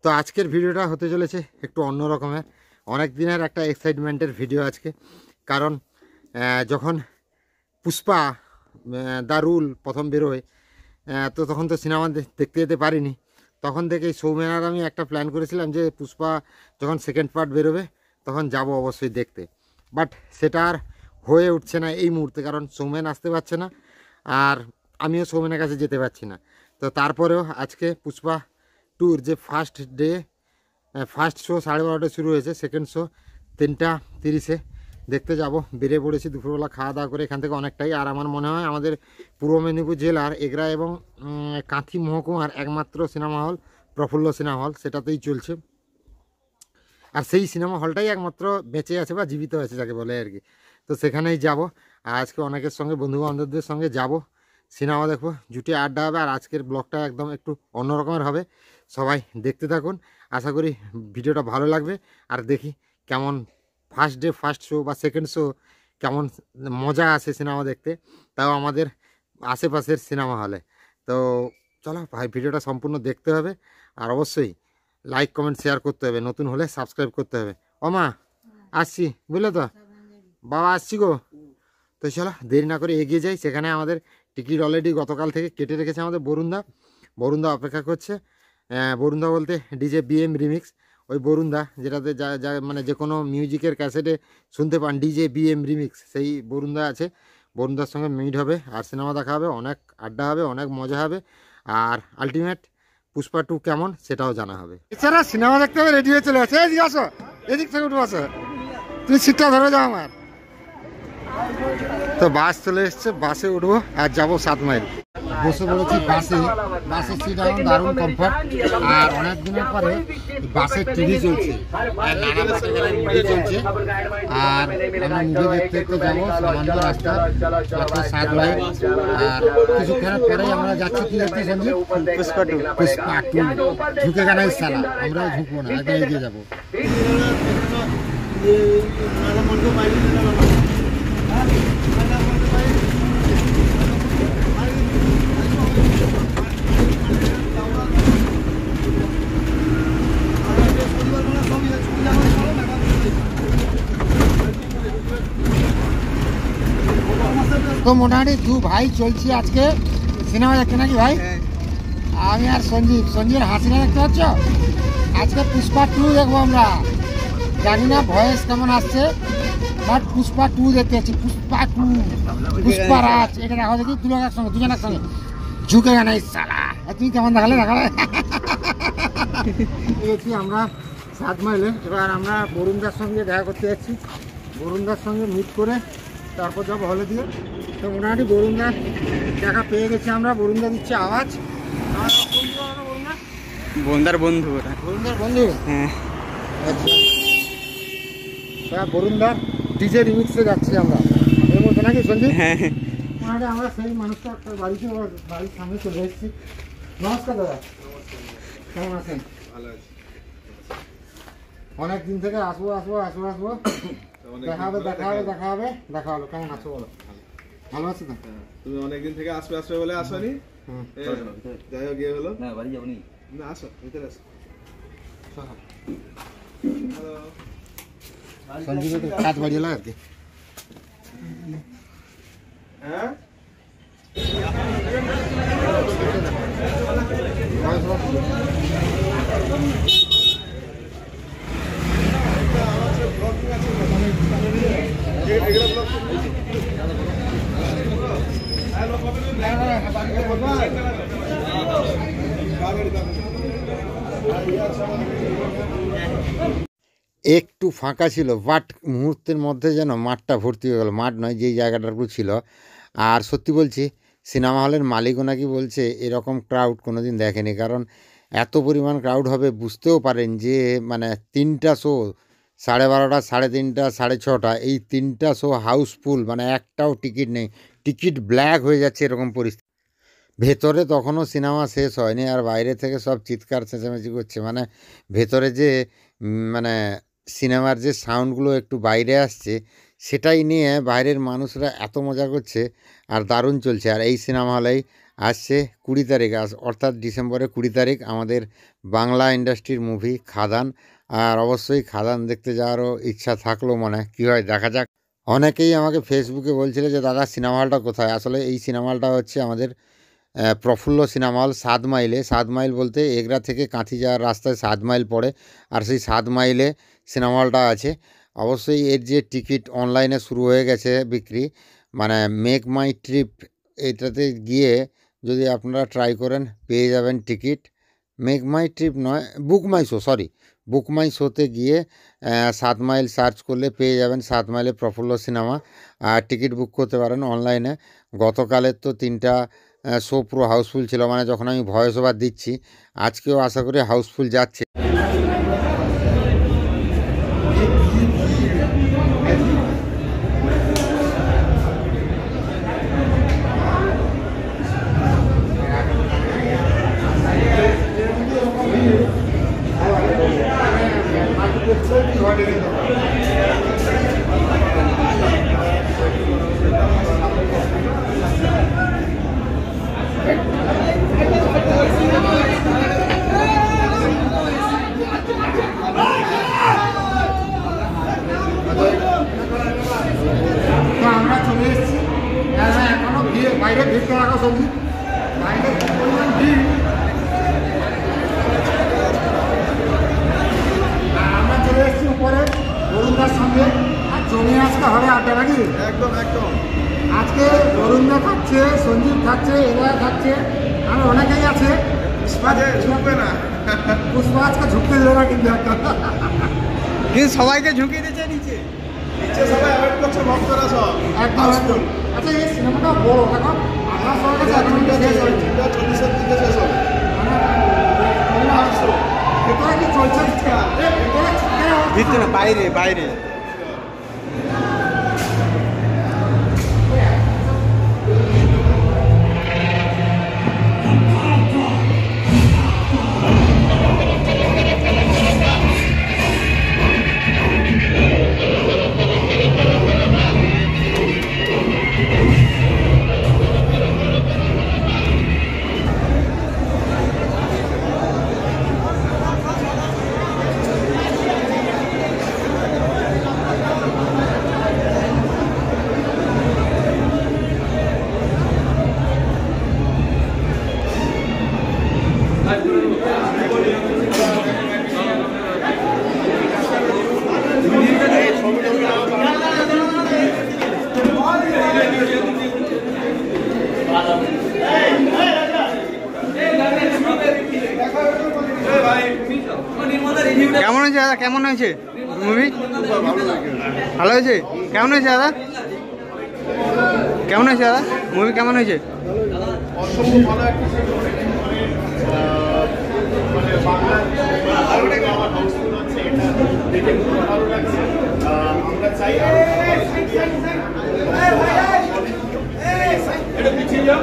তো আজকের ভিডিওটা হতে চলেছে একটু অন্য রকমের, অনেক দিনের একটা এক্সাইটমেন্টের ভিডিও আজকে। কারণ যখন পুষ্পা দ্য রুল প্রথম বেরোয়, তো তখন তো সিনেমা দেখতে যেতে পারিনি। তখন থেকেই সৌমেন আর আমি একটা প্ল্যান করেছিলাম যে পুষ্পা যখন সেকেন্ড পার্ট বেরোবে তখন যাব অবশ্যই দেখতে। বাট সেটা আর হয়ে উঠছে না এই মুহূর্তে, কারণ সৌমেন আসতে পারছে না আর আমিও সৌমেনের কাছে যেতে পারছি না। তো তারপরেও আজকে পুষ্পা ট্যুর যে ফার্স্ট ডে, ফার্স্ট শো 12:30টায় শুরু হয়েছে, সেকেন্ড শো 3:30-এ দেখতে যাব। বেরিয়ে পড়েছি দুপুরবেলা খাওয়া দাওয়া করে এখান থেকে অনেকটাই। আর আমার মনে হয় আমাদের পূর্ব মেদিনীপুর জেলার এগরা এবং কাঁথি মহকুমার একমাত্র সিনেমা হল প্রফুল্ল সিনেমা হল, সেটাতেই চলছে। আর সেই সিনেমা হলটাই একমাত্র বেঁচে আছে বা জীবিত আছে যাকে বলে আর কি। তো সেখানেই যাব। আর আজকে অনেকের সঙ্গে বন্ধুবান্ধবদের সঙ্গে যাব, সিনেমা দেখবো, জুটে আড্ডা হবে। আর আজকের ব্লগটা একদম একটু অন্যরকমের হবে, সবাই দেখতে থাকুন। আশা করি ভিডিওটা ভালো লাগবে। আর দেখি কেমন ফার্স্ট ডে ফার্স্ট শো বা সেকেন্ড শো কেমন মজা আসে সিনেমা দেখতে, তাও আমাদের আশেপাশের সিনেমা হলে। তো চলো ভাই, ভিডিওটা সম্পূর্ণ দেখতে হবে। আর অবশ্যই লাইক কমেন্ট শেয়ার করতে হবে, নতুন হলে সাবস্ক্রাইব করতে হবে। ও মা, আসছি বুঝলে তো, বাবা আসছি গো। তো চলো দেরি না করে এগিয়ে যাই। সেখানে আমাদের টিকিট অলরেডি গতকাল থেকে কেটে রেখেছে আমাদের বরুণদা অপেক্ষা করছে। বরুণদা বলতে ডিজে বিএম রিমিক্স, ওই বরুণদা যেটাতে যা মানে যে কোনো মিউজিকের ক্যাসেটে শুনতে পান ডিজে বিএম রিমিক্স, সেই বরুণদা আছে। বরুণদার সঙ্গে মিট হবে আর সিনেমা দেখা হবে, অনেক আড্ডা হবে, অনেক মজা হবে। আর আলটিমেট পুষ্পা 2 কেমন সেটাও জানা হবে। এছাড়া সিনেমা দেখতে হবে, রেডি হয়ে চলে আসে। এদিকে আসো, এদিক থেকে উঠে আসো, তুমি সিটটা ধরে যাও আমার। তো বাস চলে এসছে, বাসে উঠবো আর যাবো 7 মাইল। বসে পড়েছি বাসে, বাসের সিট এখন দারুণ কমফর্ট। আর অনেক দিনের পরে বাসের টিভি চলছে, আর নানা মুভি চলছে। আর আমরা মুভি দেখতে দেখতে যাবো, সামান্য রাস্তা, মাত্র 7 মাইল। আর কিছুক্ষণের পরেই আমরা যাচ্ছি কি দেখতে সঞ্জীব? পুষ্পা 2 ঝুঁকে গানাই সালা। আমরাও ঝুঁকবো না, আগে এগিয়ে যাবো। তো মোটামুটি 2 ভাই চলছি আজকে সিনেমা দেখতে, নাকি ভাই? আমি আর সঞ্জীবের হাসিনা দেখতে পাচ্ছ। আজকে পুষ্পা 2 দেখবো আমরা। জানি না ভয়েস কেমন আসছে, বাট পুষ্পা 2 দেখতে পাচ্ছি। পুষ্পা 2, পুষ্পারাজ, এটা দেখো দেখি দুজন একসঙ্গে ঝুঁকে গেছে সালা। তুমি কেমন দেখালে দেখি আমরা 7 মাইলে। এবার আমরা বরুণদার সঙ্গে দেখা করতে যাচ্ছি, বরুণদার সঙ্গে মিট করে তারপর যাবো হলে দিয়ে। তো মোটামুটি বরুণদার দেখা পেয়ে গেছি আমরা। বরুণদা দিচ্ছে আওয়াজ। বরুণদার বন্ধু, হ্যাঁ আচ্ছা, বরুণদার ডিজে রিমিক্সে যাচ্ছি আমরা এর মধ্যে, নাকি সঞ্জীব? হ্যাঁ মোটামুটি আমরা সেই মানুষটা বাড়ির সামনে চলে এসেছি। নমস্কার দাদা, কেমন আছেন? অনেক দিন থেকে আসবো দেখা হবে। কেমন আছো বলো? ভালো আছো তো? তুমি অনেকদিন থেকে আসবে বলে আসনি। যাই হোক, গিয়ে হলো না, বাড়ি যাবনি না, আসো ভিতরে আসো। সঞ্জীবের কাজ বাড়িয়ে লাগে আর কি। হ্যাঁ, একটু ফাঁকা ছিল, বাট মুহূর্তের মধ্যে যেন মাঠটা ভর্তি হয়ে গেল। মাঠ নয়, যেই জায়গাটার ছিল। আর সত্যি বলছি, সিনেমা হলের মালিকও নাকি বলছে এরকম ক্রাউড কোনো দিন দেখেনি। কারণ এত পরিমাণ ক্রাউড হবে বুঝতেও পারেন যে মানে 3টা শো, 12:30, 3:30, 6:30, এই 3টা শো হাউসফুল, মানে একটাও টিকিট নেই, টিকিট ব্ল্যাক হয়ে যাচ্ছে এরকম পরিস্থিতি। ভেতরে তখনও সিনেমা শেষ হয়নি আর বাইরে থেকে সব চিৎকার চেঁচামেচি করছে। মানে ভেতরে যে মানে সিনেমার যে সাউন্ডগুলো একটু বাইরে আসছে, সেটাই নিয়ে বাইরের মানুষরা এত মজা করছে আর দারুণ চলছে। আর এই সিনেমা হলেই আসছে 20 তারিখ, অর্থাৎ ডিসেম্বরের 20 তারিখ আমাদের বাংলা ইন্ডাস্ট্রির মুভি খাদান। আর অবশ্যই খাদান দেখতে যাওয়ারও ইচ্ছা থাকলো, মনে কী হয় দেখা যাক। অনেকেই আমাকে ফেসবুকে বলছিল যে দাদা সিনেমা হলটা কোথায়। আসলে এই সিনেমা হলটা হচ্ছে আমাদের প্রফুল্ল সিনেমা হল 7 মাইলে। 7 মাইল বলতে এগরা থেকে কাঁথি যাওয়ার রাস্তায় 7 মাইল পড়ে, আর সেই 7 মাইলে সিনেমা হলটা আছে। অবশ্যই এর যে টিকিট অনলাইনে শুরু হয়ে গেছে বিক্রি, মানে মেক মাই ট্রিপ এটাতে গিয়ে যদি আপনারা ট্রাই করেন পেয়ে যাবেন টিকিট। মেক মাই ট্রিপ নয়, বুক মাই শো, সরি, বুক মাই শোতে গিয়ে 7 মাইল সার্চ করলে পেয়ে যাবেন 7 মাইলে প্রফুল্ল সিনেমা, আর টিকিট বুক করতে পারেন অনলাইনে। গতকালের তো 3টা শো পুরো হাউসফুল ছিল, মানে যখন আমি ভয়েস ওভার দিচ্ছি। আজকেও আশা করি হাউসফুল যাচ্ছে। আমরা চলে এসেছি, এখনো বাইরে ভিড় রাখা সবজি, বাইরে পরিমাণ ভিড়। আমরা চলে এসেছি উপরে বরুণদার সঙ্গে, আর জমি আজকে হবে আড্ডা নাকি? একদম একদম। আজকে বরুণদা থাকছে, সঞ্জীব থাকছে, এরা থাকছে, আর অনেকেই আছে। পুষ্পা ঝুঁকবে না, পুষ্পা আজকে ঝুঁকতে দেবে না কিন্তু একটা, কিন্তু সবাইকে ঝুঁকিয়ে দিচ্ছে নিচে সবাই অ্যাভয়েড করছে ভক্তরা সব একদম। আচ্ছা এই সিনেমাটা বড় এখন 28 টাকা এখন শেষ হয়েছে, 40-এর দিকে শেষ হবে। ভেতরে কি চলছে? ভিতরে বাইরে বাইরে কেমন হয়েছে দাদা? কেমন হয়েছে মুভি? ভালো হয়েছে? কেমন হয়েছে দাদা? কেমন হয়েছে দাদা মুভি? কেমন হয়েছে? অসম্ভব ভালো একটা মানে বাংলা আমার হাউসফুল আছে, এটা দেখে খুব ভালো লাগছে। আমরা চাই এটা পিছিয়ে যাও।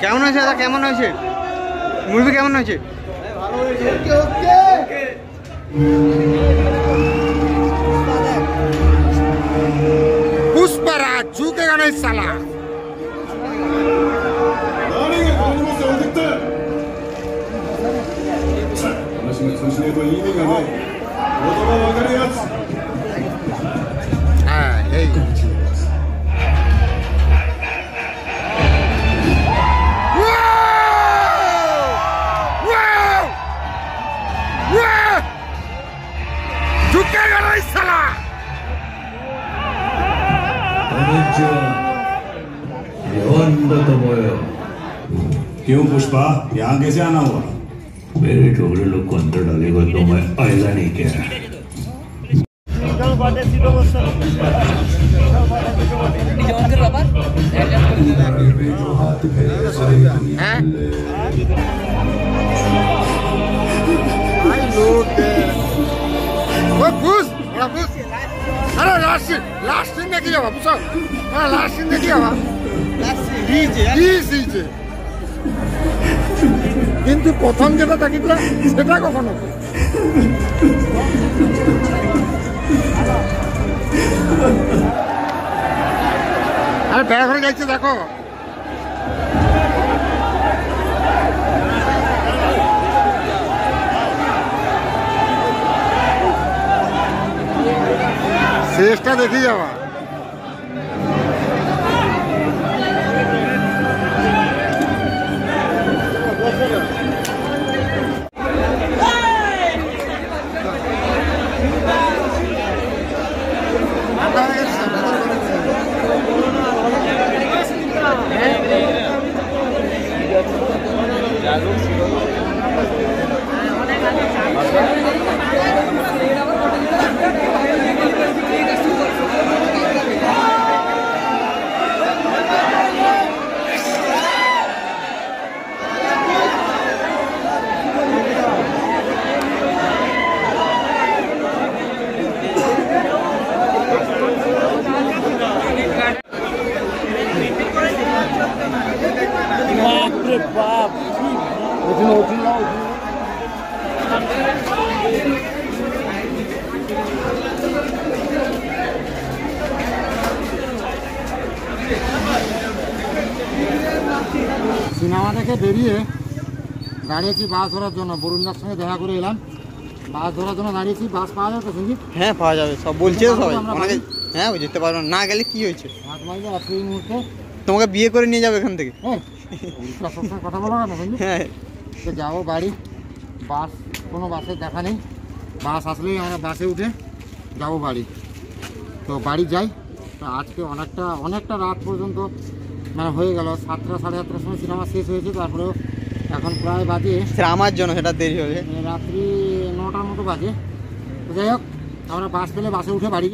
কেমন হয়েছে দাদা? কেমন হয়েছে মুভি? কেমন হয়েছে? পুষ্পারাজ ঝুঁকেগা না সালা। হ্যাঁ এই ঝুঁকেগা না সালা। क्यों पुष्पा, यहाँ कैसे आना हुआ? मेरे छोकरे लोग को अंदर डालेगा तो मैं आएगा नहीं क्या? লাস্ট সিন দেখি যাবা বুঝছো? লাস্ট সিন দেখি যাবা। দিয়েছে, কিন্তু প্রথম যেটা তাকিয়েছিলাম সেটা কখনো আরে বেড়া করে যাচ্ছে দেখো। শেষটা দেখে যাওয়া। সিনেমা থেকে বেরিয়ে দাঁড়িয়েছি বাস ধরার জন্য, বরুণদার সঙ্গে দেখা করে এলাম। বাস ধরার জন্য দাঁড়িয়েছি, বাস পাওয়া যাবে তো সঙ্গীত? হ্যাঁ পাওয়া যাবে, সব বলছে তো সবাই অনেকে। হ্যাঁ যেতে পারবো না, গেলে কি হয়েছে? হাত মারবে আজকে এই মুহূর্তে। তোমাকে বিয়ে করে নিয়ে যাবে এখান থেকে। হ্যাঁ সবসময় কথা বলো না সঙ্গীত। হ্যাঁ তো যাবো বাড়ি, বাস কোনো বাসের দেখা নেই, বাস আসলেই আমরা বাসে উঠে যাবো বাড়ি। তো বাড়ি যাই। তো আজকে অনেকটা রাত পর্যন্ত মানে হয়ে গেল, 7টা সাড়ে 7টার সময় সিনেমা শেষ হয়েছে, তারপরেও এখন প্রায় বাজে সেটা আমার জন্য সেটা দেরি হবে, রাত্রি 9টার মতো বাজে। তো যাই হোক, আমরা বাস পেলে বাসে উঠে বাড়ি